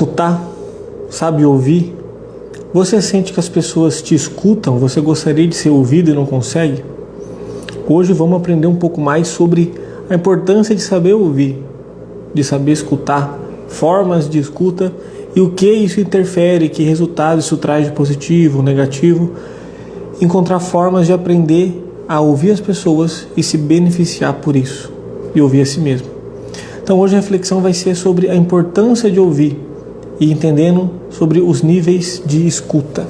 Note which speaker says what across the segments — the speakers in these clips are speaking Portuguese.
Speaker 1: escutar? Sabe ouvir? Você sente que as pessoas te escutam? Você gostaria de ser ouvido e não consegue? Hoje vamos aprender um pouco mais sobre a importância de saber ouvir, de saber escutar, formas de escuta e o que isso interfere, que resultado isso traz de positivo, negativo. Encontrar formas de aprender a ouvir as pessoas e se beneficiar por isso, e ouvir a si mesmo. Então hoje a reflexão vai ser sobre a importância de ouvir e entendendo sobre os níveis de escuta.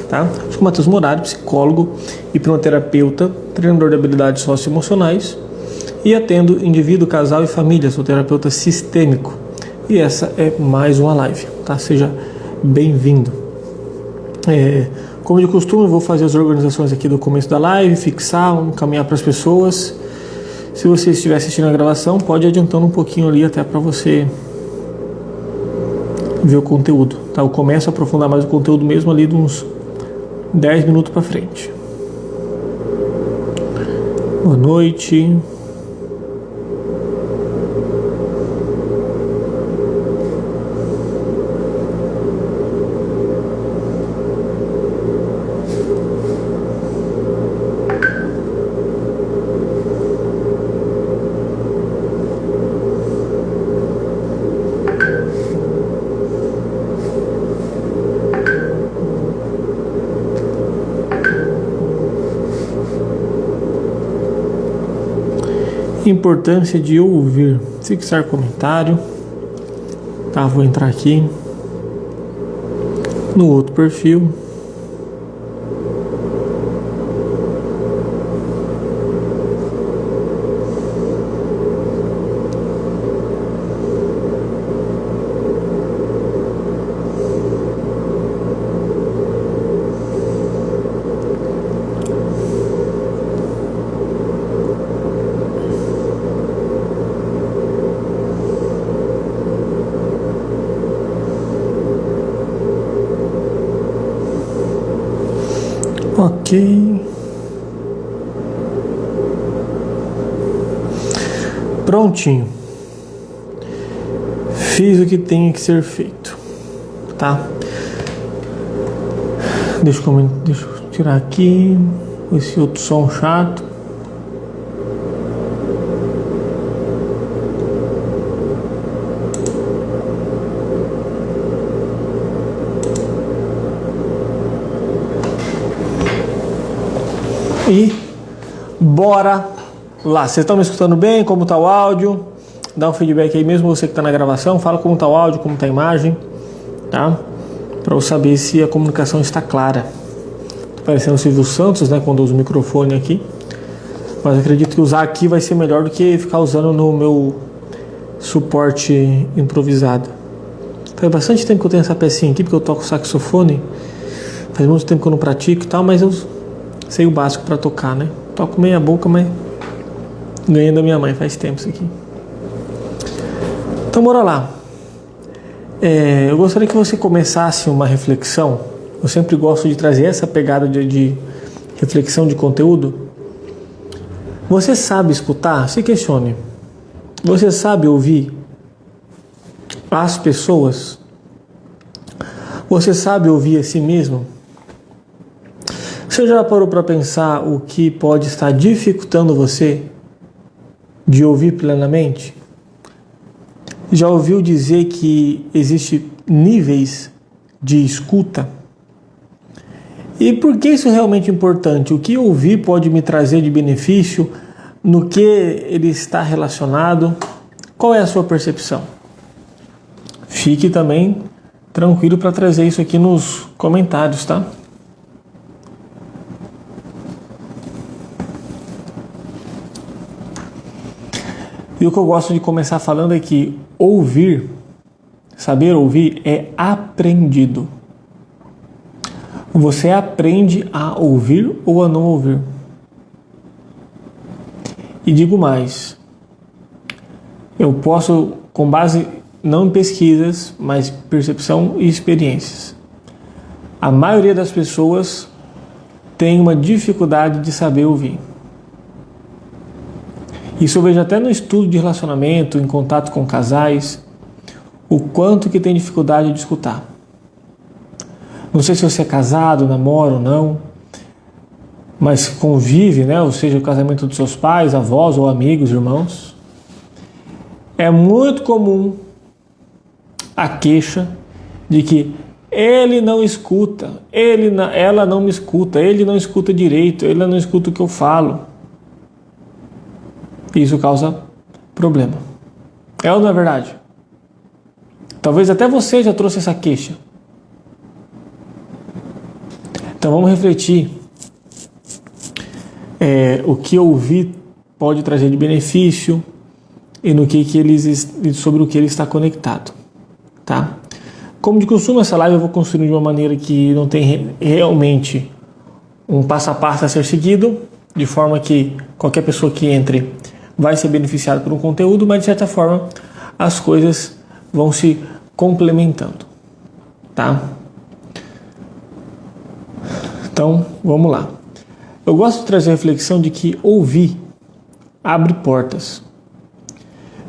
Speaker 1: Tá? Eu sou Matheus Morari, psicólogo, hipnoterapeuta, treinador de habilidades socioemocionais e atendo indivíduo, casal e família, sou terapeuta sistêmico. E essa é mais uma live, tá? Seja bem-vindo. Como de costume, eu vou fazer as organizações aqui do começo da live, fixar, encaminhar para as pessoas. Se você estiver assistindo a gravação, pode ir adiantando um pouquinho ali até para você ver o conteúdo. Tá? Eu começo a aprofundar mais o conteúdo mesmo ali de uns 10 minutos para frente. Boa noite. Importância de ouvir. Fixar comentário. Tá, vou entrar aqui no outro perfil. Ok. Prontinho. Fiz o que tem que ser feito. Tá? Deixa eu tirar aqui esse outro som chato. E bora lá. Vocês estão me escutando bem? Como está o áudio? Dá um feedback aí mesmo, você que está na gravação. Fala como está o áudio, como está a imagem, tá? Para eu saber se a comunicação está clara. Tô parecendo o Silvio Santos, né? Quando eu uso o microfone aqui. Mas acredito que usar aqui vai ser melhor do que ficar usando no meu suporte improvisado. Faz bastante tempo que eu tenho essa pecinha aqui, porque eu toco saxofone. Faz muito tempo que eu não pratico e tal, mas eu sei o básico para tocar, né? Toco meia boca, mas ganhei da minha mãe faz tempo isso aqui. Então bora lá. Eu gostaria que você começasse uma reflexão. Eu sempre gosto de trazer essa pegada de reflexão de conteúdo. Você sabe escutar? Se questione. Você sabe ouvir as pessoas? Você sabe ouvir a si mesmo? Você já parou para pensar o que pode estar dificultando você de ouvir plenamente? Já ouviu dizer que existem níveis de escuta? E por que isso é realmente importante? O que ouvir pode me trazer de benefício? No que ele está relacionado? Qual é a sua percepção? Fique também tranquilo para trazer isso aqui nos comentários, tá? E o que eu gosto de começar falando é que ouvir, saber ouvir é aprendido. Você aprende a ouvir ou a não ouvir. E digo mais, eu posso, com base não em pesquisas, mas percepção e experiências, a maioria das pessoas tem uma dificuldade de saber ouvir. Isso eu vejo até no estudo de relacionamento, em contato com casais. o quanto que tem dificuldade de escutar. Não sei se você é casado, namora ou não, mas convive, né? Ou seja, o casamento dos seus pais, avós ou amigos, irmãos. É muito comum a queixa de que ele não escuta, ela não me escuta, ele não escuta direito, ele não escuta o que eu falo. Isso causa problema. É ou não é verdade? Talvez até você já trouxe essa queixa. Então vamos refletir o que ouvir pode trazer de benefício e sobre o que ele está conectado, tá? Como de costume, essa live eu vou construir de uma maneira que não tem realmente um passo a passo a ser seguido, de forma que qualquer pessoa que entre vai ser beneficiada por um conteúdo, mas de certa forma as coisas vão se complementando, tá? Então, vamos lá. Eu gosto de trazer a reflexão de que ouvir abre portas.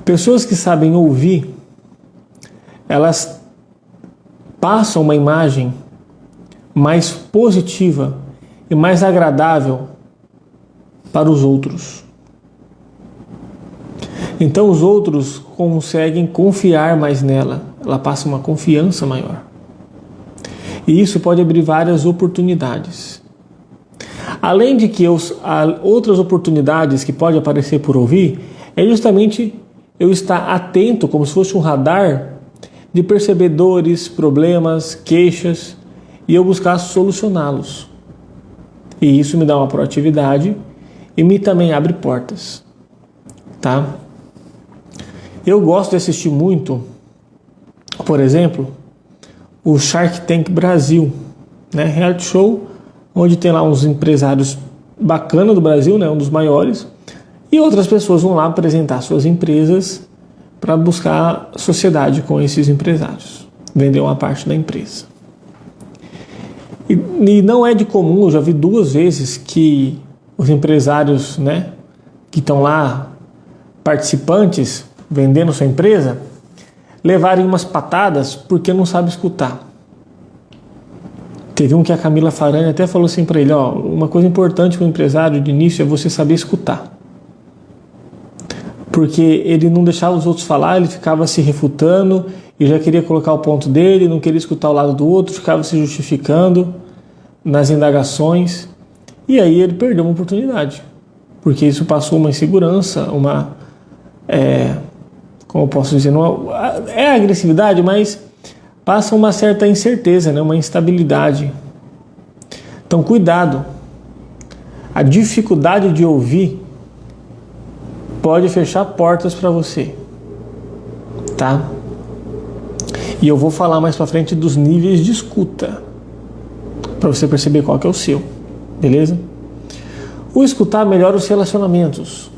Speaker 1: Pessoas que sabem ouvir, elas passam uma imagem mais positiva e mais agradável para os outros. Então os outros conseguem confiar mais nela, ela passa uma confiança maior. E isso pode abrir várias oportunidades. Além de que outras oportunidades que podem aparecer por ouvir, é justamente eu estar atento, como se fosse um radar, de perceber dores, problemas, queixas, e eu buscar solucioná-los. E isso me dá uma proatividade e me também abre portas, tá? Eu gosto de assistir muito, por exemplo, o Shark Tank Brasil, né? Reality show, onde tem lá uns empresários bacanas do Brasil, né? Um dos maiores, e outras pessoas vão lá apresentar suas empresas para buscar sociedade com esses empresários, vender uma parte da empresa. E não é de comum, eu já vi 2 vezes que os empresários, né, que estão lá, participantes, vendendo sua empresa, levarem umas patadas porque não sabe escutar. Teve um que a Camila Farani até falou assim para ele, ó, uma coisa importante para o empresário de início é você saber escutar. Porque ele não deixava os outros falar, ele ficava se refutando e já queria colocar o ponto dele, não queria escutar o lado do outro, ficava se justificando nas indagações, e aí ele perdeu uma oportunidade, porque isso passou uma insegurança, como eu posso dizer, não é agressividade, mas passa uma certa incerteza, né? Uma instabilidade. Então cuidado, a dificuldade de ouvir pode fechar portas para você, tá? E eu vou falar mais para frente dos níveis de escuta, para você perceber qual que é o seu, beleza? O escutar melhora os relacionamentos.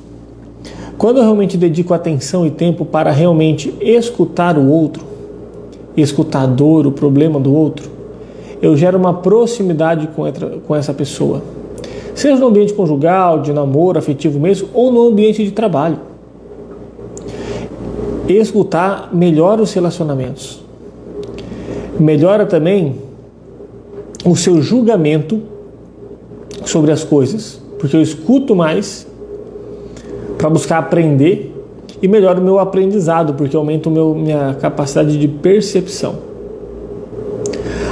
Speaker 1: Quando eu realmente dedico atenção e tempo para realmente escutar o outro, escutar a dor, o problema do outro, eu gero uma proximidade com essa pessoa. Seja no ambiente conjugal, de namoro, afetivo mesmo, ou no ambiente de trabalho. Escutar melhora os relacionamentos. Melhora também o seu julgamento sobre as coisas, porque eu escuto mais para buscar aprender e melhora o meu aprendizado, porque aumenta minha capacidade de percepção.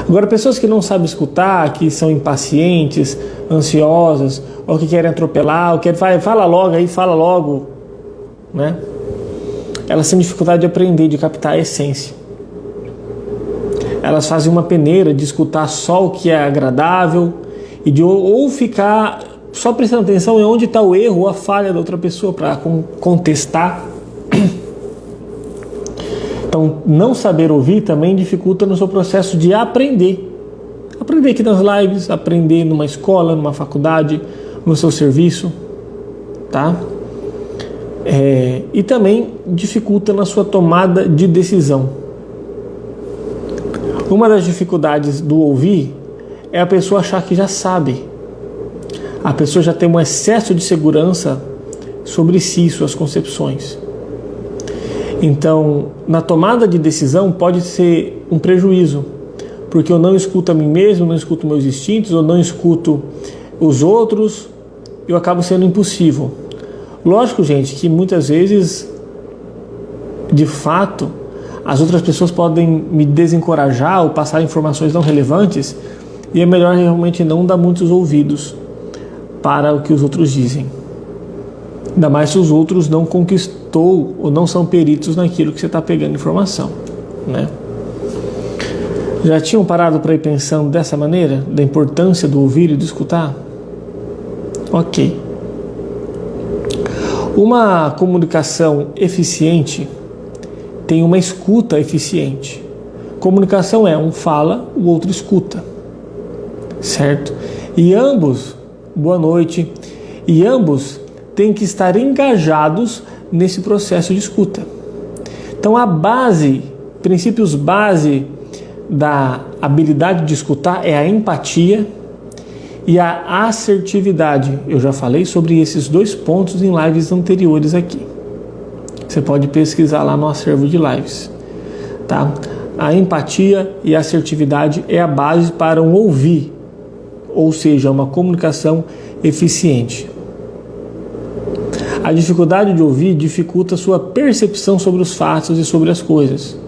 Speaker 1: Agora, pessoas que não sabem escutar, que são impacientes, ansiosas, ou que querem atropelar, ou que fala logo, né? Elas têm dificuldade de aprender, de captar a essência. Elas fazem uma peneira de escutar só o que é agradável e de ou ficar só prestando atenção em onde está o erro ou a falha da outra pessoa para contestar. Então, não saber ouvir também dificulta no seu processo de aprender. Aprender aqui nas lives, aprender numa escola, numa faculdade, no seu serviço, tá? E também dificulta na sua tomada de decisão. Uma das dificuldades do ouvir é a pessoa achar que já sabe. A pessoa já tem um excesso de segurança sobre si, suas concepções. Então, na tomada de decisão pode ser um prejuízo, porque eu não escuto a mim mesmo, não escuto meus instintos, eu não escuto os outros, eu acabo sendo impulsivo. Lógico, gente, que muitas vezes, de fato, as outras pessoas podem me desencorajar ou passar informações não relevantes, e é melhor realmente não dar muitos ouvidos para o que os outros dizem. Ainda mais se os outros não conquistou ou não são peritos naquilo que você está pegando informação, né? Já tinham parado para ir pensando dessa maneira? Da importância do ouvir e do escutar? Ok. Uma comunicação eficiente tem uma escuta eficiente. Comunicação é um fala, o outro escuta. Certo? E ambos, boa noite, e ambos têm que estar engajados nesse processo de escuta. Então a base, princípios base da habilidade de escutar é a empatia e a assertividade. Eu já falei sobre esses dois pontos em lives anteriores aqui. Você pode pesquisar lá no acervo de lives, tá? A empatia e a assertividade é a base para um ouvir, ou seja, uma comunicação eficiente. A dificuldade de ouvir dificulta a sua percepção sobre os fatos e sobre as coisas.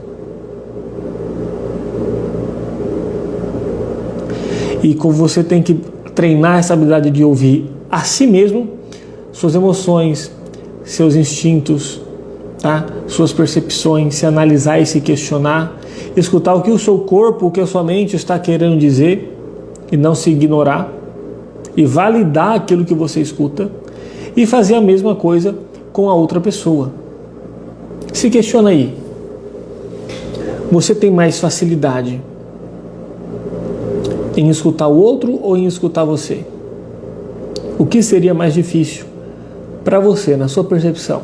Speaker 1: E como você tem que treinar essa habilidade de ouvir a si mesmo, suas emoções, seus instintos, tá? Suas percepções, se analisar e se questionar, escutar o que o seu corpo, o que a sua mente está querendo dizer e não se ignorar, e validar aquilo que você escuta e fazer a mesma coisa com a outra pessoa. Se questiona aí. Você tem mais facilidade em escutar o outro ou em escutar você? O que seria mais difícil para você, na sua percepção?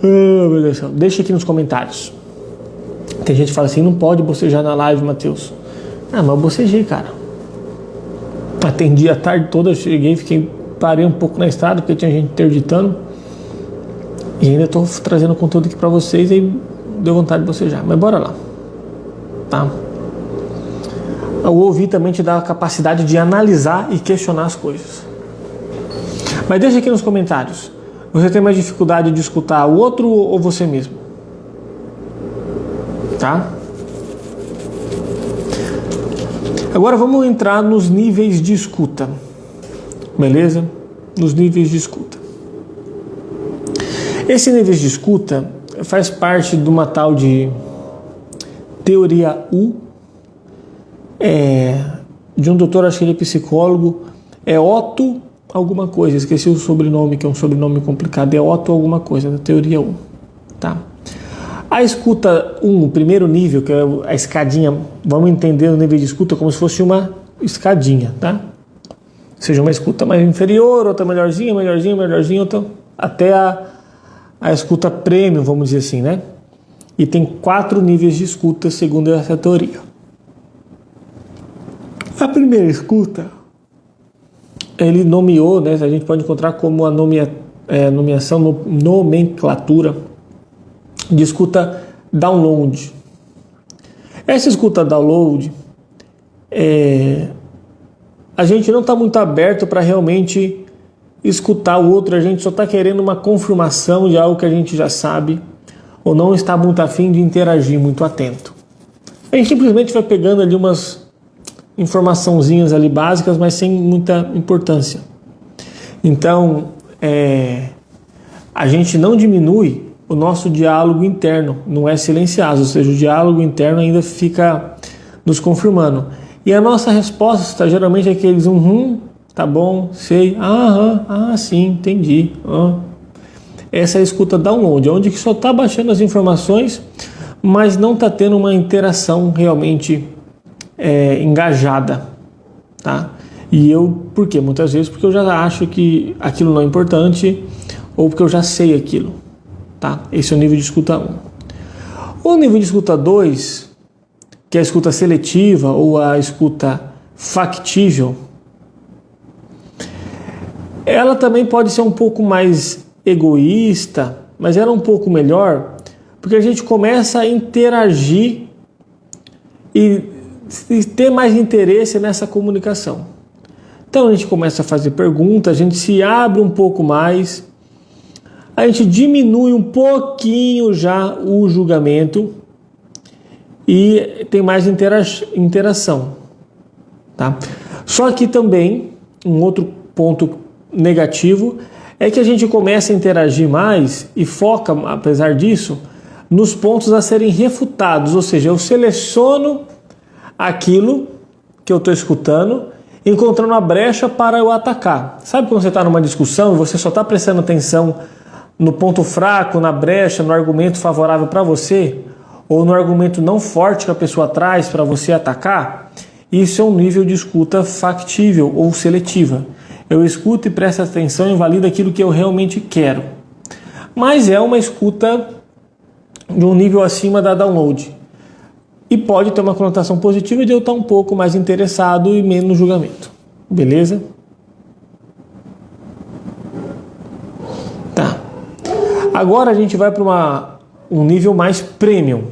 Speaker 1: Meu Deus do céu. Deixa aqui nos comentários. Tem gente que fala assim, não pode bocejar na live, Matheus. Ah, mas eu bocejei, cara. Atendi a tarde toda, cheguei, parei um pouco na estrada, porque tinha gente interditando. E ainda estou trazendo conteúdo aqui para vocês e deu vontade de bocejar. Mas bora lá. Tá? O ouvir também te dá a capacidade de analisar e questionar as coisas. Mas deixa aqui nos comentários. Você tem mais dificuldade de escutar o outro ou você mesmo? Tá? Agora vamos entrar nos níveis de escuta. Beleza? Nos níveis de escuta. Esse nível de escuta faz parte de uma tal de teoria U, de um doutor, acho que ele é psicólogo, é Otto alguma coisa, esqueci o sobrenome, que é um sobrenome complicado, é Otto alguma coisa, da teoria U. Tá? A escuta 1, o primeiro nível, que é a escadinha, vamos entender o nível de escuta como se fosse uma escadinha, tá? Seja uma escuta mais inferior, outra melhorzinha, outra, até a escuta premium, vamos dizer assim, né? E tem 4 níveis de escuta, segundo essa teoria. A primeira escuta, ele nomeou, né? A gente pode encontrar como a nomeação, nomenclatura de escuta download. Essa escuta download, a gente não está muito aberto para realmente escutar o outro, a gente só está querendo uma confirmação de algo que a gente já sabe, ou não está muito afim de interagir, muito atento. A gente simplesmente vai pegando ali umas informaçãozinhas ali básicas, mas sem muita importância. Então, a gente não diminui o nosso diálogo interno, não é silenciado, ou seja, o diálogo interno ainda fica nos confirmando. E a nossa resposta geralmente é aqueles tá bom, sei, sim, entendi. Essa é a escuta download, onde que só está baixando as informações, mas não está tendo uma interação realmente engajada, tá? E por quê? Muitas vezes porque eu já acho que aquilo não é importante, ou porque eu já sei aquilo, tá? Esse é o nível de escuta 1. O nível de escuta 2, que é a escuta seletiva ou a escuta factível, ela também pode ser um pouco mais egoísta, mas ela é um pouco melhor, porque a gente começa a interagir e ter mais interesse nessa comunicação. Então a gente começa a fazer perguntas, a gente se abre um pouco mais, a gente diminui um pouquinho já o julgamento e tem mais interação, tá? Só que também, um outro ponto negativo é que a gente começa a interagir mais e foca, apesar disso, nos pontos a serem refutados, ou seja, eu seleciono aquilo que eu estou escutando, encontrando a brecha para eu atacar. Sabe quando você está numa discussão e você só está prestando atenção no ponto fraco, na brecha, no argumento favorável para você, ou no argumento não forte que a pessoa traz para você atacar? Isso é um nível de escuta factível ou seletiva. Eu escuto e presto atenção e valido aquilo que eu realmente quero. Mas é uma escuta de um nível acima da download. E pode ter uma conotação positiva de eu estar um pouco mais interessado e menos julgamento. Beleza? Tá. Agora a gente vai para um nível mais premium.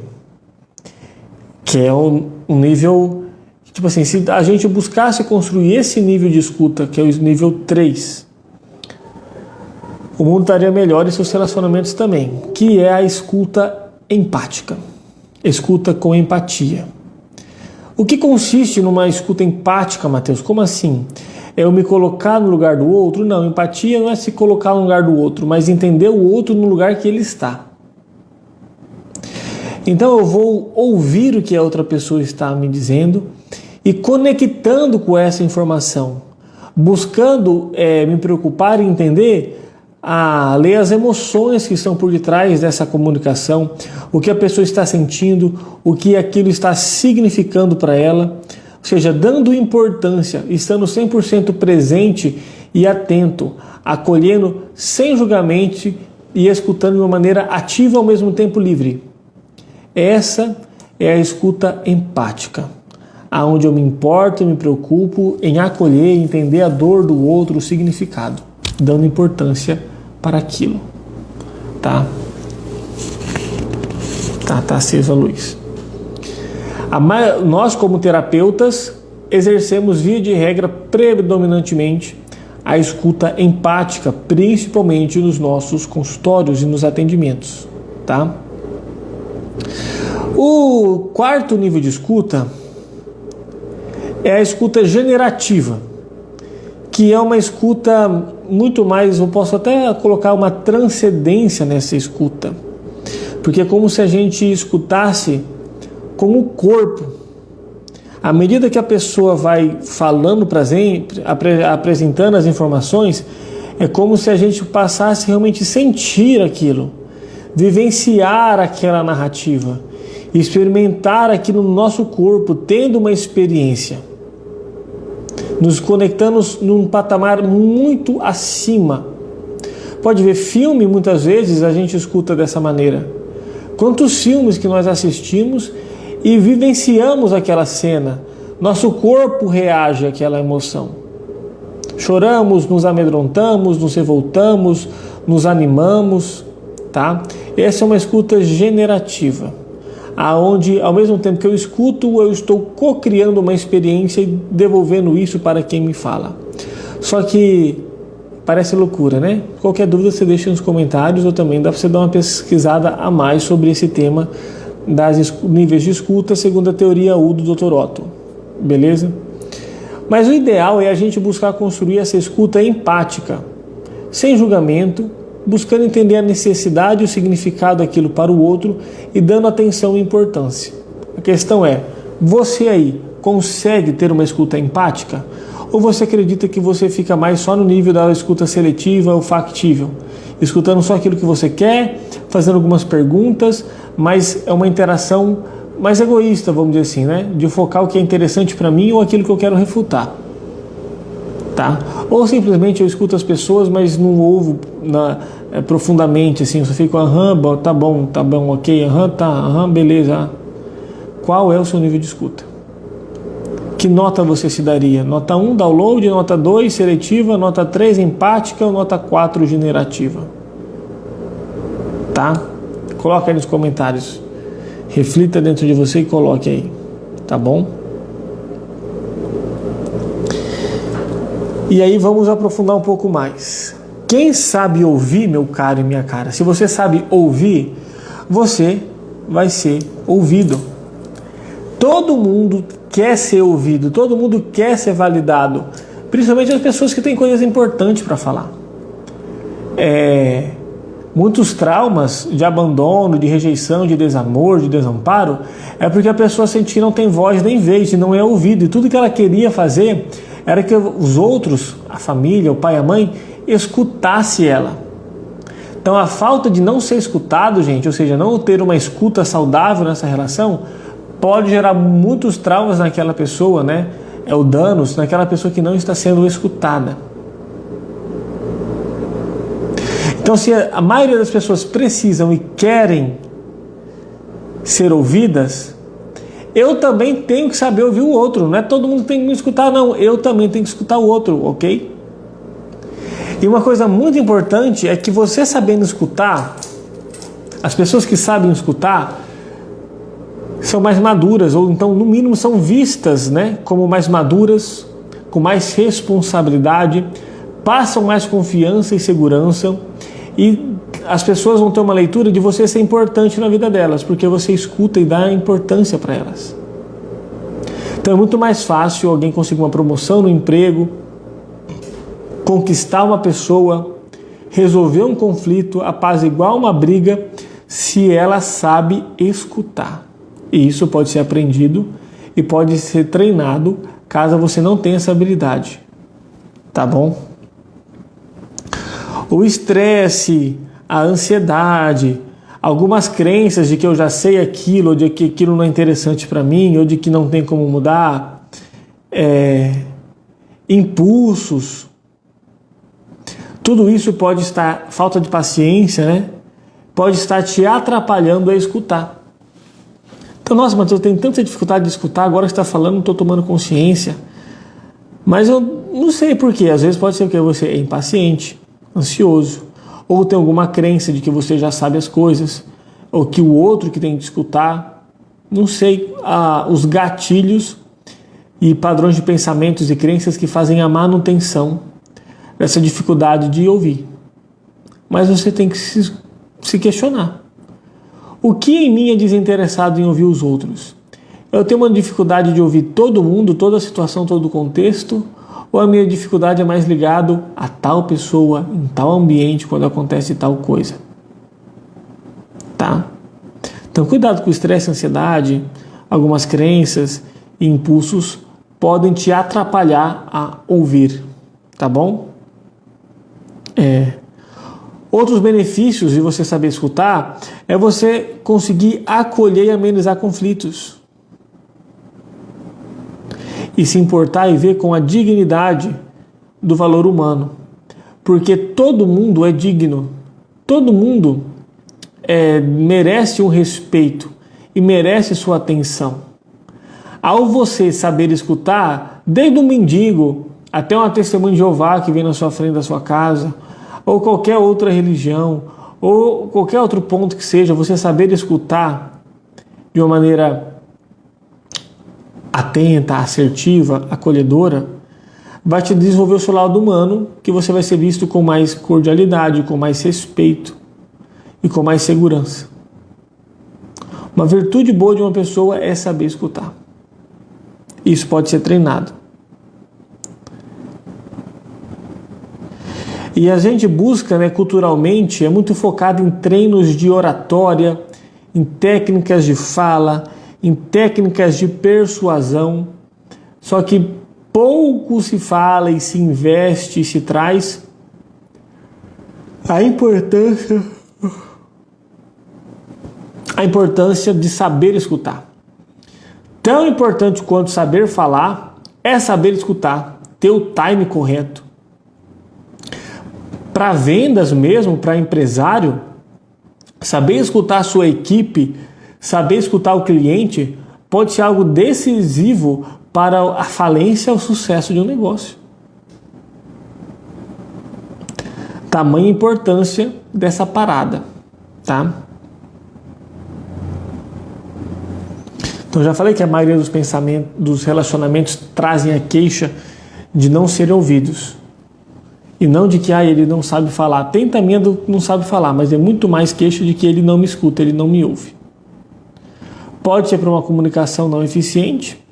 Speaker 1: Que é um nível... Tipo assim, se a gente buscasse construir esse nível de escuta, que é o nível 3, o mundo estaria melhor e seus relacionamentos também, que é a escuta empática. Escuta com empatia. O que consiste numa escuta empática, Matheus? Como assim? É eu me colocar no lugar do outro? Não, empatia não é se colocar no lugar do outro, mas entender o outro no lugar que ele está. Então eu vou ouvir o que a outra pessoa está me dizendo e conectando com essa informação, buscando me preocupar e entender, ler as emoções que estão por detrás dessa comunicação, o que a pessoa está sentindo, o que aquilo está significando para ela, ou seja, dando importância, estando 100% presente e atento, acolhendo sem julgamento e escutando de uma maneira ativa ao mesmo tempo livre. Essa é a escuta empática, aonde eu me importo e me preocupo em acolher e entender a dor do outro, o significado, dando importância para aquilo. Tá acesa a luz. Nós, como terapeutas, exercemos, via de regra, predominantemente a escuta empática, principalmente nos nossos consultórios e nos atendimentos. Tá? O quarto nível de escuta é a escuta generativa, que é uma escuta muito mais, eu posso até colocar uma transcendência nessa escuta, porque é como se a gente escutasse com o corpo. À medida que a pessoa vai falando, apresentando as informações, é como se a gente passasse realmente a sentir aquilo, vivenciar aquela narrativa, experimentar aquilo no nosso corpo, tendo uma experiência, nos conectando num patamar muito acima. Pode ver filme, muitas vezes a gente escuta dessa maneira. Quantos filmes que nós assistimos e vivenciamos aquela cena, nosso corpo reage àquela emoção. Choramos, nos amedrontamos, nos revoltamos, nos animamos, tá? Essa é uma escuta generativa, aonde ao mesmo tempo que eu escuto, eu estou co-criando uma experiência e devolvendo isso para quem me fala. Só que parece loucura, né? Qualquer dúvida você deixa nos comentários, ou também dá para você dar uma pesquisada a mais sobre esse tema das níveis de escuta segundo a teoria U do Dr. Otto. Beleza? Mas o ideal é a gente buscar construir essa escuta empática, sem julgamento, buscando entender a necessidade e o significado daquilo para o outro e dando atenção e importância. A questão é, você aí consegue ter uma escuta empática? Ou você acredita que você fica mais só no nível da escuta seletiva ou factível? Escutando só aquilo que você quer, fazendo algumas perguntas, mas é uma interação mais egoísta, vamos dizer assim, né? De focar o que é interessante para mim ou aquilo que eu quero refutar. Tá? Ou simplesmente eu escuto as pessoas, mas não ouvo profundamente, assim, eu só fico, tá bom, ok, beleza. Qual é o seu nível de escuta? Que nota você se daria? Nota 1, download, nota 2, seletiva, nota 3, empática ou nota 4, generativa? tá? Coloca aí nos comentários. Reflita dentro de você e coloque aí, tá bom? E aí vamos aprofundar um pouco mais. Quem sabe ouvir, meu caro e minha cara, se você sabe ouvir, você vai ser ouvido. Todo mundo quer ser ouvido, todo mundo quer ser validado, principalmente as pessoas que têm coisas importantes para falar. Muitos traumas de abandono, de rejeição, de desamor, de desamparo, é porque a pessoa sentia que não tem voz nem vez, e não é ouvido, e tudo que ela queria fazer era que os outros, a família, o pai, a mãe, escutasse ela. Então a falta de não ser escutado, gente, ou seja, não ter uma escuta saudável nessa relação, pode gerar muitos traumas naquela pessoa, né? O danos naquela pessoa que não está sendo escutada. Então, se a maioria das pessoas precisam e querem ser ouvidas, eu também tenho que saber ouvir o outro. Não é todo mundo que tem que me escutar, não. Eu também tenho que escutar o outro, ok? E uma coisa muito importante é que você sabendo escutar, as pessoas que sabem escutar são mais maduras, ou então, no mínimo, são vistas, né, como mais maduras, com mais responsabilidade, passam mais confiança e segurança, e as pessoas vão ter uma leitura de você ser importante na vida delas, porque você escuta e dá importância para elas. Então é muito mais fácil alguém conseguir uma promoção no emprego, conquistar uma pessoa, resolver um conflito, apaziguar uma briga, se ela sabe escutar. E isso pode ser aprendido e pode ser treinado caso você não tenha essa habilidade. Tá bom? O estresse, a ansiedade, algumas crenças de que eu já sei aquilo, ou de que aquilo não é interessante para mim, ou de que não tem como mudar, impulsos, tudo isso pode estar, falta de paciência, né? Pode estar te atrapalhando a escutar. Então, nossa, mas eu tenho tanta dificuldade de escutar, agora que você está falando, não estou tomando consciência. Mas eu não sei porquê, às vezes pode ser que você é impaciente, ansioso, ou tem alguma crença de que você já sabe as coisas, ou que o outro que tem que escutar, não sei, os gatilhos e padrões de pensamentos e crenças que fazem a manutenção dessa dificuldade de ouvir. Mas você tem que se questionar. O que em mim é desinteressado em ouvir os outros? Eu tenho uma dificuldade de ouvir todo mundo, toda a situação, todo o contexto, ou a minha dificuldade é mais ligado a tal pessoa, em tal ambiente, quando acontece tal coisa? Tá? Então, cuidado com o estresse, ansiedade, algumas crenças e impulsos podem te atrapalhar a ouvir, tá bom? Outros benefícios de você saber escutar é você conseguir acolher e amenizar conflitos. E se importar e ver com a dignidade do valor humano. Porque todo mundo é digno. Todo mundo merece um respeito e merece sua atenção. Ao você saber escutar, desde um mendigo até uma testemunha de Jeová que vem na sua frente da sua casa, ou qualquer outra religião, ou qualquer outro ponto que seja, você saber escutar de uma maneira atenta, assertiva, acolhedora, vai te desenvolver o seu lado humano, que você vai ser visto com mais cordialidade, com mais respeito e com mais segurança. Uma virtude boa de uma pessoa é saber escutar. Isso pode ser treinado. E a gente busca, né, culturalmente, é muito focado em treinos de oratória, em técnicas de fala, em técnicas de persuasão. Só que pouco se fala e se investe e se traz a importância de saber escutar. Tão importante quanto saber falar é saber escutar, ter o time correto. Para vendas mesmo, para empresário, saber escutar a sua equipe, saber escutar o cliente, pode ser algo decisivo para a falência ou o sucesso de um negócio. Tamanha importância dessa parada, tá? Então já falei que a maioria dos pensamentos, dos relacionamentos trazem a queixa de não serem ouvidos. E não de que ele não sabe falar. Tem também do não sabe falar, mas é muito mais queixa de que ele não me escuta, ele não me ouve. Pode ser por uma comunicação não eficiente,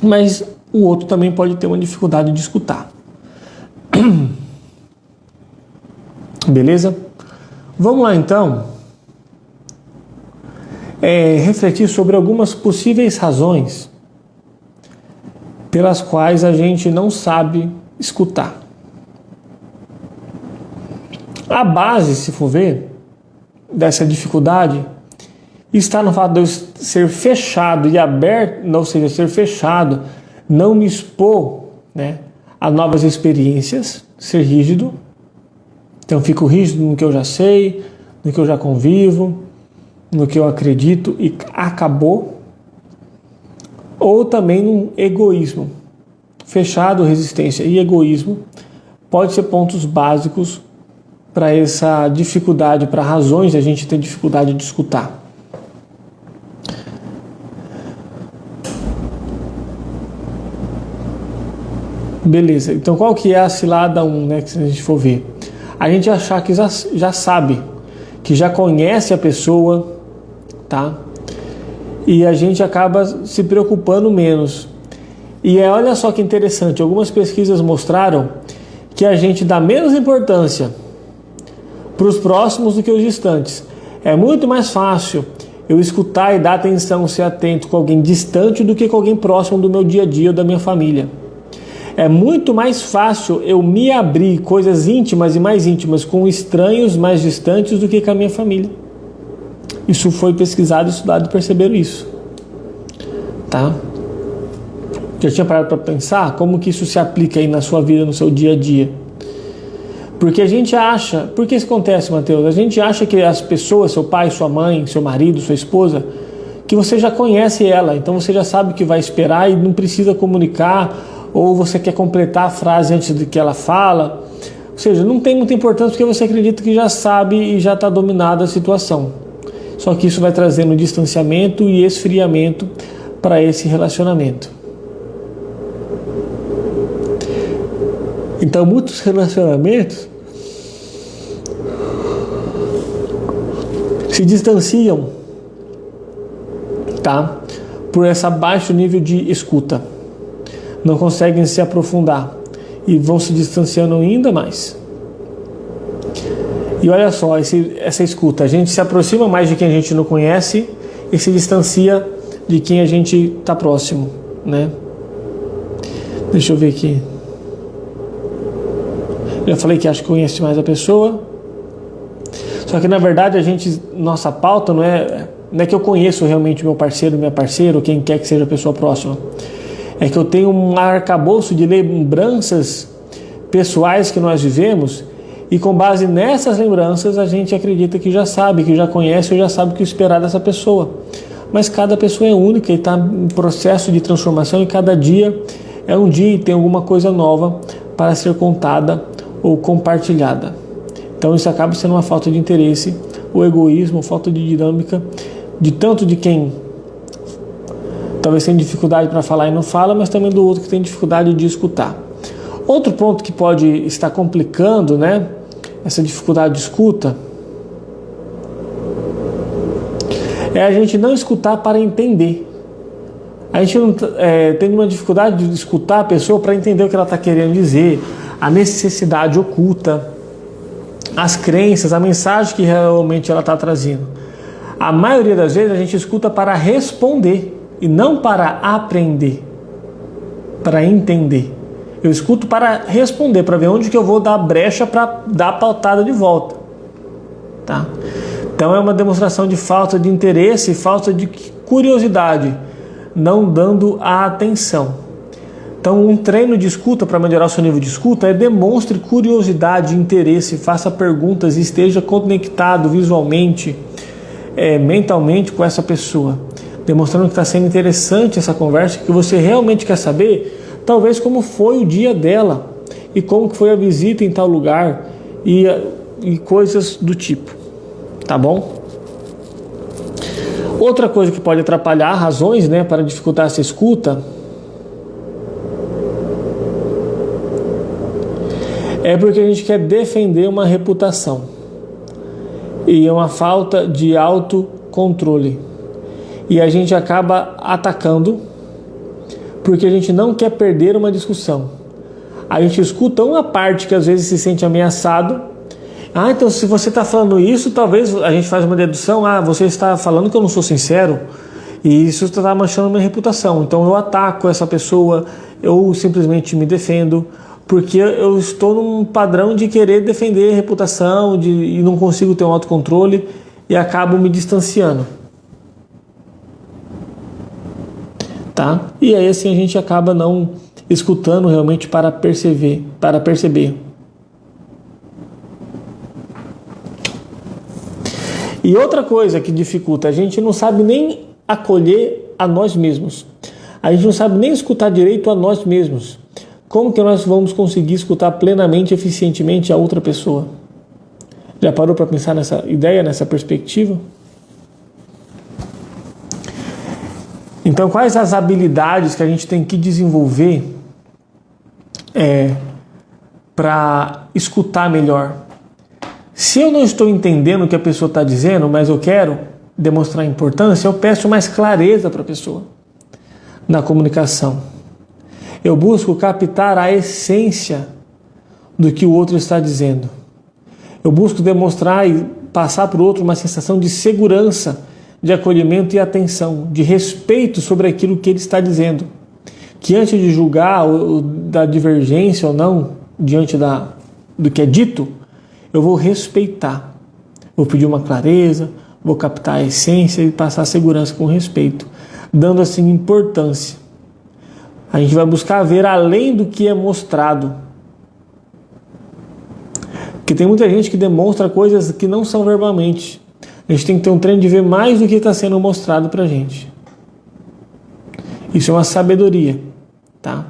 Speaker 1: mas o outro também pode ter uma dificuldade de escutar. Beleza? Vamos lá então refletir sobre algumas possíveis razões pelas quais a gente não sabe escutar. A base, se for ver, dessa dificuldade está no fato de eu ser fechado e aberto, ou seja, ser fechado, não me expor, né, a novas experiências, ser rígido. Então fico rígido no que eu já sei, no que eu já convivo, no que eu acredito e acabou. Ou também no egoísmo. Fechado, resistência e egoísmo pode ser pontos básicos para essa dificuldade, para razões de a gente ter dificuldade de escutar. Beleza, então qual que é a cilada 1, né, que se a gente for ver? A gente achar que já sabe, que já conhece a pessoa, tá? E a gente acaba se preocupando menos. E olha só que interessante, algumas pesquisas mostraram que a gente dá menos importância para os próximos do que os distantes. É muito mais fácil eu escutar e dar atenção, ser atento com alguém distante do que com alguém próximo do meu dia a dia ou da minha família. É muito mais fácil eu me abrir coisas íntimas e mais íntimas com estranhos mais distantes do que com a minha família. Isso foi pesquisado, estudado e perceberam isso. Tá? Já tinha parado para pensar como que isso se aplica aí na sua vida, no seu dia a dia? Porque a gente acha... Por que isso acontece, Mateus? A gente acha que as pessoas, seu pai, sua mãe, seu marido, sua esposa, que você já conhece ela, então você já sabe o que vai esperar e não precisa comunicar, ou você quer completar a frase antes de que ela fala. Ou seja, não tem muita importância porque você acredita que já sabe e já está dominada a situação. Só que isso vai trazendo distanciamento e esfriamento para esse relacionamento. Então, muitos relacionamentos se distanciam, tá? Por esse baixo nível de escuta. Não conseguem se aprofundar e vão se distanciando ainda mais. E olha só, essa escuta, a gente se aproxima mais de quem a gente não conhece e se distancia de quem a gente está próximo, né? Deixa eu ver aqui. Já falei que acho que conhece mais a pessoa. Só que na verdade nossa pauta não é que eu conheço realmente o meu parceiro, minha parceira, ou quem quer que seja a pessoa próxima. É que eu tenho um arcabouço de lembranças pessoais que nós vivemos e com base nessas lembranças a gente acredita que já sabe, que já conhece ou já sabe o que esperar dessa pessoa. Mas cada pessoa é única e está em processo de transformação e cada dia é um dia e tem alguma coisa nova para ser contada ou compartilhada. Então isso acaba sendo uma falta de interesse, o egoísmo, falta de dinâmica, de tanto de quem talvez tem dificuldade para falar e não fala, mas também do outro que tem dificuldade de escutar. Outro ponto que pode estar complicando, né, essa dificuldade de escuta é a gente não escutar para entender. A gente não tem uma dificuldade de escutar a pessoa para entender o que ela está querendo dizer, a necessidade oculta, as crenças, a mensagem que realmente ela está trazendo. A maioria das vezes a gente escuta para responder e não para aprender, para entender. Eu escuto para responder, para ver onde que eu vou dar brecha para dar a pautada de volta. Tá? Então é uma demonstração de falta de interesse, falta de curiosidade, não dando a atenção. Então um treino de escuta para melhorar o seu nível de escuta demonstre curiosidade, interesse, faça perguntas e esteja conectado visualmente, mentalmente com essa pessoa, demonstrando que está sendo interessante essa conversa, que você realmente quer saber, talvez como foi o dia dela e como que foi a visita em tal lugar e coisas do tipo. tá bom? Outra coisa que pode atrapalhar, razões, né, para dificultar essa escuta, é porque a gente quer defender uma reputação e é uma falta de autocontrole. E a gente acaba atacando porque a gente não quer perder uma discussão. A gente escuta uma parte que às vezes se sente ameaçado. Então se você está falando isso, talvez a gente faz uma dedução. Você está falando que eu não sou sincero e isso está manchando minha reputação. Então eu ataco essa pessoa, eu simplesmente me defendo, porque eu estou num padrão de querer defender a reputação e não consigo ter um autocontrole e acabo me distanciando. Tá? E aí assim a gente acaba não escutando realmente para perceber. E outra coisa que dificulta, a gente não sabe nem acolher a nós mesmos. A gente não sabe nem escutar direito a nós mesmos. Como que nós vamos conseguir escutar plenamente, eficientemente a outra pessoa? Já parou para pensar nessa ideia, nessa perspectiva? Então, quais as habilidades que a gente tem que desenvolver para escutar melhor? Se eu não estou entendendo o que a pessoa está dizendo, mas eu quero demonstrar importância, eu peço mais clareza para a pessoa na comunicação. Eu busco captar a essência do que o outro está dizendo. Eu busco demonstrar e passar para o outro uma sensação de segurança, de acolhimento e atenção, de respeito sobre aquilo que ele está dizendo. Que antes de julgar da divergência ou não, diante do que é dito, eu vou respeitar. Vou pedir uma clareza, vou captar a essência e passar a segurança com respeito, dando assim importância. A gente vai buscar ver além do que é mostrado. Porque tem muita gente que demonstra coisas que não são verbalmente. A gente tem que ter um treino de ver mais do que está sendo mostrado para a gente. Isso é uma sabedoria, tá?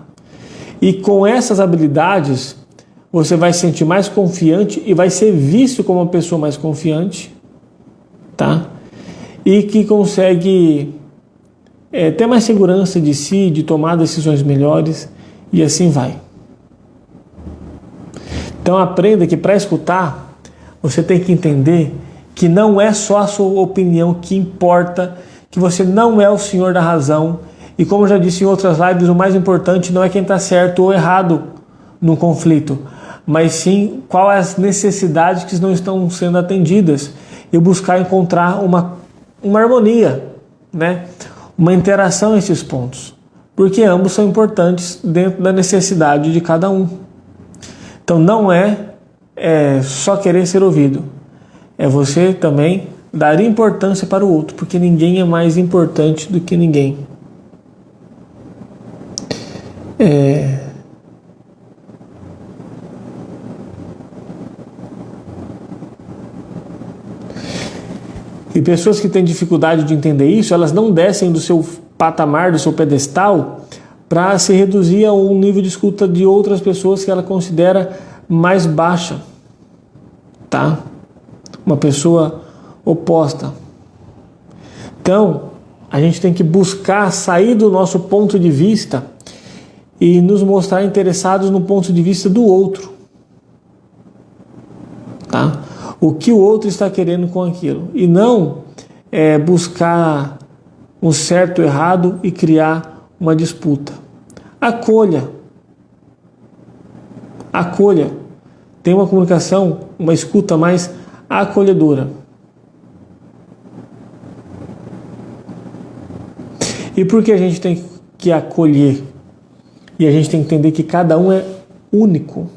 Speaker 1: E com essas habilidades, você vai se sentir mais confiante e vai ser visto como uma pessoa mais confiante, tá? E que consegue ter mais segurança de si, de tomar decisões melhores e assim vai. Então aprenda que para escutar, você tem que entender que não é só a sua opinião que importa, que você não é o senhor da razão. E como eu já disse em outras lives, o mais importante não é quem está certo ou errado no conflito, mas sim quais as necessidades que não estão sendo atendidas e buscar encontrar uma harmonia, né? Uma interação nesses pontos, porque ambos são importantes dentro da necessidade de cada um. Então não é só querer ser ouvido, é você também dar importância para o outro, porque ninguém é mais importante do que ninguém. E pessoas que têm dificuldade de entender isso, elas não descem do seu patamar, do seu pedestal, para se reduzir a um nível de escuta de outras pessoas que ela considera mais baixa, tá? Uma pessoa oposta. Então, a gente tem que buscar sair do nosso ponto de vista e nos mostrar interessados no ponto de vista do outro, tá? O que o outro está querendo com aquilo. E não buscar um certo errado e criar uma disputa. Acolha. Acolha. Tem uma comunicação, uma escuta mais acolhedora. E por que a gente tem que acolher? E a gente tem que entender que cada um é único.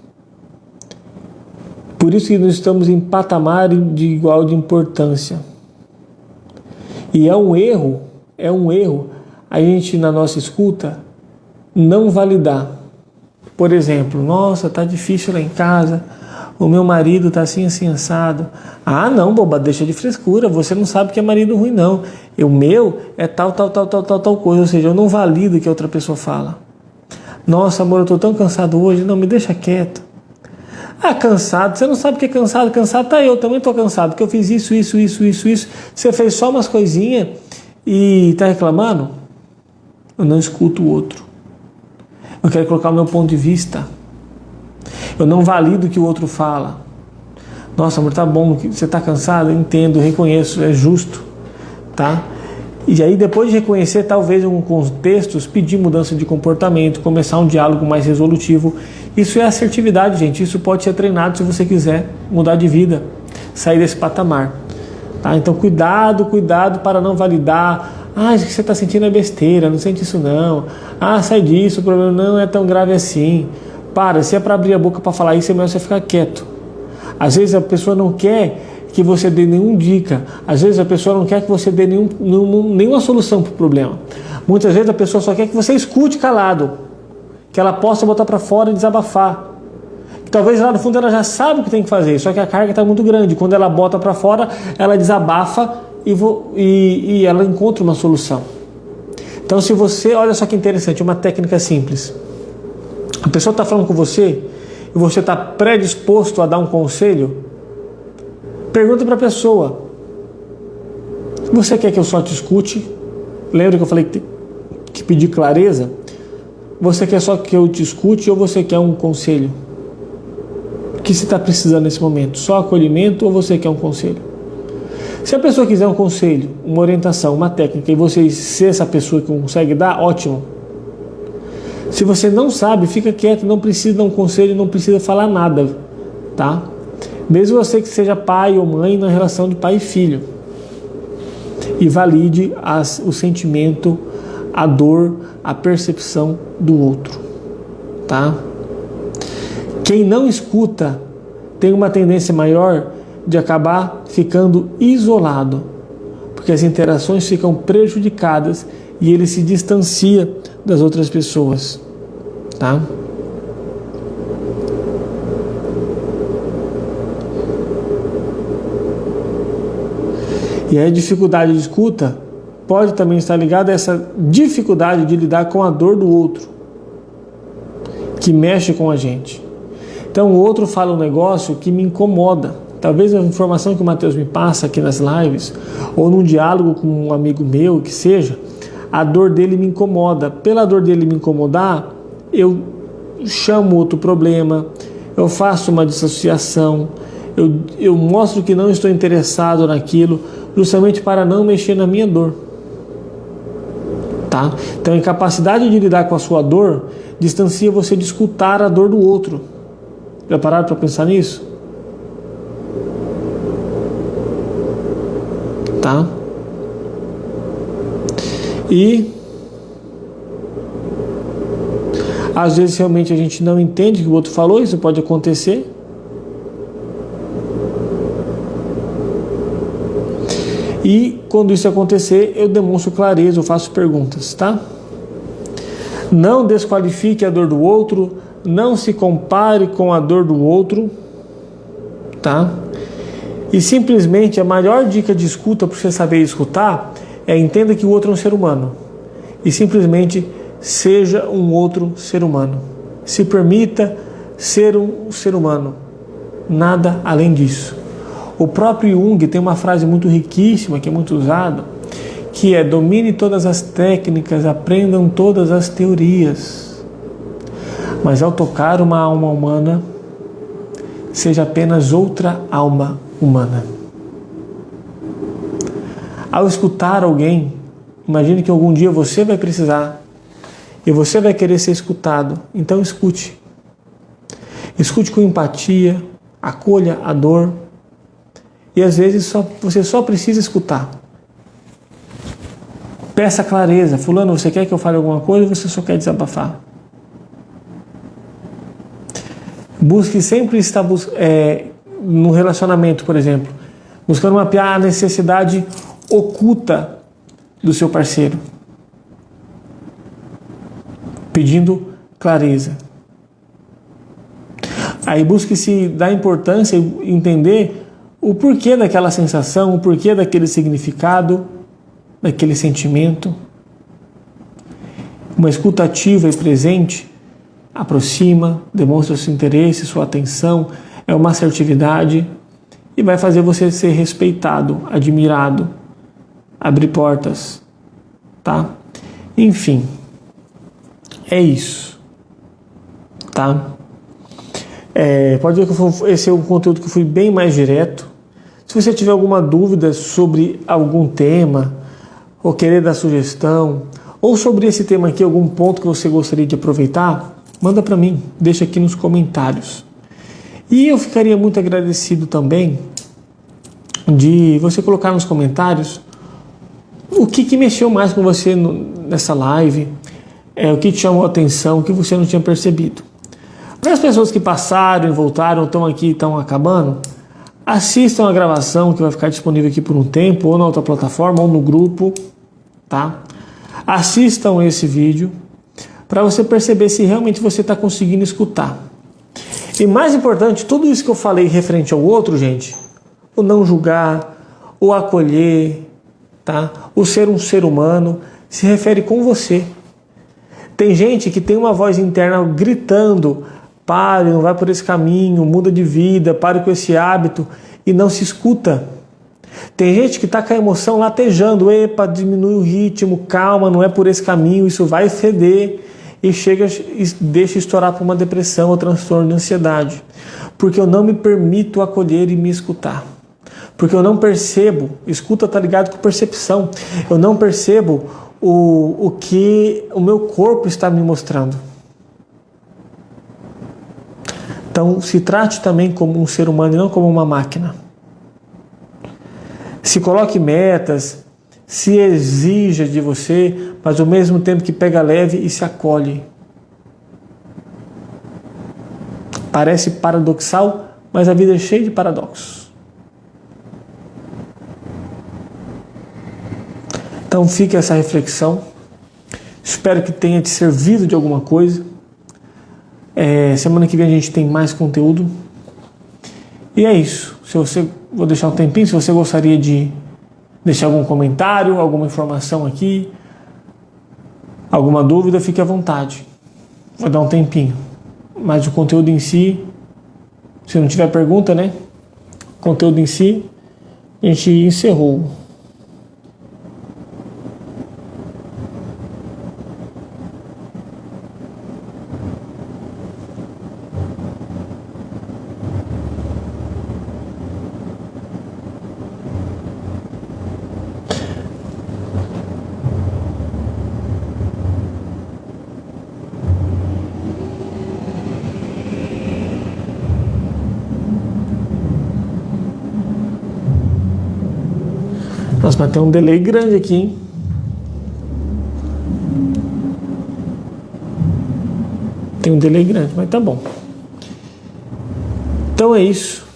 Speaker 1: Por isso que nós estamos em patamar de igual de importância. E é um erro a gente, na nossa escuta, não validar. Por exemplo, nossa, tá difícil lá em casa, o meu marido tá assim, assim, assado. Ah, não, boba, deixa de frescura, você não sabe que é marido ruim, não. O meu é tal coisa, ou seja, eu não valido o que a outra pessoa fala. Nossa, amor, eu tô tão cansado hoje, não, me deixa quieto. Ah, cansado, você não sabe o que é cansado. Cansado tá eu também tô cansado, porque eu fiz isso. Você fez só umas coisinhas e tá reclamando? Eu não escuto o outro. Eu quero colocar o meu ponto de vista. Eu não valido o que o outro fala. Nossa, amor, tá bom, você tá cansado? Eu entendo, reconheço, é justo, tá? E aí, depois de reconhecer, talvez em alguns contextos, pedir mudança de comportamento, começar um diálogo mais resolutivo. Isso é assertividade, gente. Isso pode ser treinado se você quiser mudar de vida, sair desse patamar. Tá? Então, cuidado para não validar. Ah, isso que você está sentindo é besteira, não sente isso não. Ah, sai disso, o problema não é tão grave assim. Para, se é para abrir a boca para falar isso, é melhor você ficar quieto. Às vezes a pessoa não quer que você dê nenhuma dica. Às vezes a pessoa não quer que você dê nenhuma solução para o problema. Muitas vezes a pessoa só quer que você escute calado, que ela possa botar para fora e desabafar. Talvez lá no fundo ela já sabe o que tem que fazer, só que a carga está muito grande. Quando ela bota para fora, ela desabafa e ela encontra uma solução. Então, se você, olha só que interessante, uma técnica simples. A pessoa está falando com você e você está predisposto a dar um conselho, pergunta para a pessoa: você quer que eu só te escute? Lembra que eu falei que pedir clareza? Você quer só que eu te escute ou você quer um conselho? O que você está precisando nesse momento? Só acolhimento ou você quer um conselho? Se a pessoa quiser um conselho, uma orientação, uma técnica, e você ser essa pessoa que consegue dar, ótimo. Se você não sabe, fica quieto, não precisa dar um conselho, não precisa falar nada, tá? Mesmo você que seja pai ou mãe na relação de pai e filho. E valide o sentimento, a dor, a percepção do outro, tá? Quem não escuta tem uma tendência maior de acabar ficando isolado, porque as interações ficam prejudicadas e ele se distancia das outras pessoas, tá? E a dificuldade de escuta pode também estar ligada a essa dificuldade de lidar com a dor do outro, que mexe com a gente. Então o outro fala um negócio que me incomoda. Talvez a informação que o Matheus me passa aqui nas lives, ou num diálogo com um amigo meu, que seja, a dor dele me incomoda. Pela dor dele me incomodar, eu chamo outro problema, eu faço uma dissociação, eu mostro que não estou interessado naquilo, justamente para não mexer na minha dor. Tá? Então a incapacidade de lidar com a sua dor distancia você de escutar a dor do outro. Já pararam para pensar nisso? Tá? E às vezes realmente a gente não entende o que o outro falou, isso pode acontecer. E quando isso acontecer, eu demonstro clareza, eu faço perguntas, tá? Não desqualifique a dor do outro, não se compare com a dor do outro, tá? E simplesmente a maior dica de escuta para você saber escutar é entenda que o outro é um ser humano. E simplesmente seja um outro ser humano. Se permita ser um ser humano. Nada além disso. O próprio Jung tem uma frase muito riquíssima, que é muito usada, que é: domine todas as técnicas, aprendam todas as teorias. Mas ao tocar uma alma humana, seja apenas outra alma humana. Ao escutar alguém, imagine que algum dia você vai precisar e você vai querer ser escutado. Então escute. Escute com empatia, acolha a dor. E às vezes você só precisa escutar. Peça clareza. Fulano, você quer que eu fale alguma coisa ou você só quer desabafar? Busque sempre estar no relacionamento, por exemplo, buscando mapear a necessidade oculta do seu parceiro, pedindo clareza. Aí busque se dar importância e entender o porquê daquela sensação, o porquê daquele significado, daquele sentimento. Uma escuta ativa e presente aproxima, demonstra seu interesse, sua atenção, é uma assertividade e vai fazer você ser respeitado, admirado, abrir portas, tá? Enfim, é isso, tá? Pode ver que esse é um conteúdo que eu fui bem mais direto. Se você tiver alguma dúvida sobre algum tema, ou querer dar sugestão, ou sobre esse tema aqui, algum ponto que você gostaria de aproveitar, manda para mim, deixa aqui nos comentários. E eu ficaria muito agradecido também de você colocar nos comentários o que mexeu mais com você nessa live, o que te chamou a atenção, o que você não tinha percebido. Para as pessoas que passaram e voltaram, estão aqui e estão acabando, assistam a gravação que vai ficar disponível aqui por um tempo, ou na outra plataforma, ou no grupo, tá? Assistam esse vídeo para você perceber se realmente você está conseguindo escutar. E mais importante, tudo isso que eu falei referente ao outro, gente, o não julgar, o acolher, tá? O ser um ser humano, se refere com você. Tem gente que tem uma voz interna gritando: pare, não vai por esse caminho, muda de vida, pare com esse hábito, e não se escuta. Tem gente que está com a emoção latejando: epa, diminui o ritmo, calma, não é por esse caminho, isso vai feder, e chega e deixa estourar para uma depressão ou transtorno de ansiedade. Porque eu não me permito acolher e me escutar. Porque eu não percebo, escuta está ligado com percepção, eu não percebo o que o meu corpo está me mostrando. Então, se trate também como um ser humano e não como uma máquina. Se coloque metas, se exija de você, mas ao mesmo tempo que pega leve e se acolhe. Parece paradoxal, mas a vida é cheia de paradoxos. Então fica essa reflexão. Espero que tenha te servido de alguma coisa. Semana que vem a gente tem mais conteúdo. E é isso. Vou deixar um tempinho. Se você gostaria de deixar algum comentário, alguma informação aqui, alguma dúvida, fique à vontade. Vou dar um tempinho. Mas o conteúdo em si, se não tiver pergunta, né? O conteúdo em si, a gente encerrou. Nossa, mas tem um delay grande aqui, hein? Tem um delay grande, mas tá bom. Então é isso.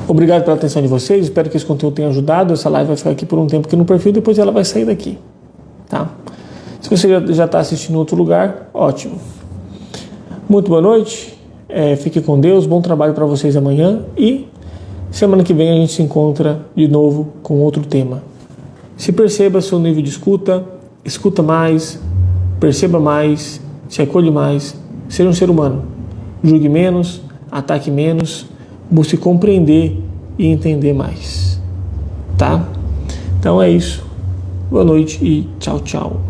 Speaker 1: Obrigado pela atenção de vocês. Espero que esse conteúdo tenha ajudado. Essa live vai ficar aqui por um tempo aqui no perfil, depois ela vai sair daqui, tá? Se você já está assistindo em outro lugar, ótimo. Muito boa noite. Fique com Deus. Bom trabalho para vocês amanhã e semana que vem a gente se encontra de novo com outro tema. Se perceba seu nível de escuta, escuta mais, perceba mais, se acolhe mais, seja um ser humano. Julgue menos, ataque menos, busque compreender e entender mais. Tá? Então é isso. Boa noite e tchau, tchau.